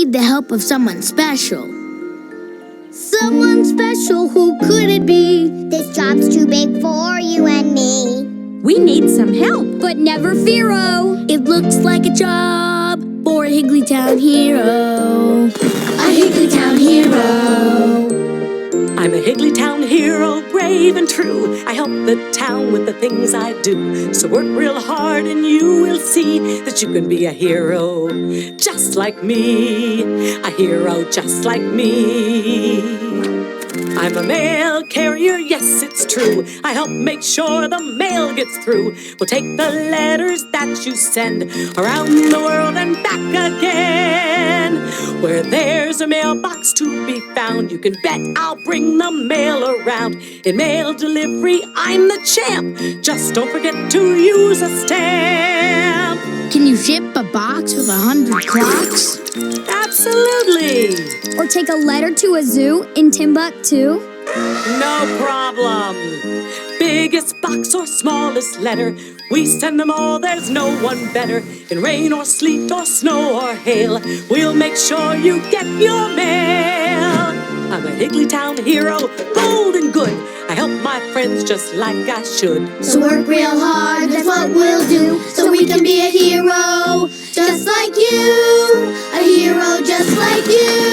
need the help of someone special. Someone special, who could it be? This job's too big for you and me. We need some help. But never fear-o. It looks like a job for a Higglytown hero. A Higglytown hero. I'm a Higglytown hero, brave and true. I help the town with the things I do. So work real hard and you will see that you can be a hero just like me. A hero just like me. I'm a mail carrier, yes, it's true. I help make sure the mail gets through. We'll take the letters that you send around the world and back again. Where there's a mailbox to be found, you can bet I'll bring the mail around. In mail delivery, I'm the champ. Just don't forget to use a stamp. Can you ship a box with 100 clocks? Absolutely. Or take a letter to a zoo in Timbuktu? No problem. Biggest box or smallest letter, we send them all, there's no one better. In rain or sleet or snow or hail, we'll make sure you get your mail. I'm a Higglytown hero, bold and good. I help my friends just like I should. So work real hard, that's what we'll do. So we can be a hero, just like you. A hero just like you.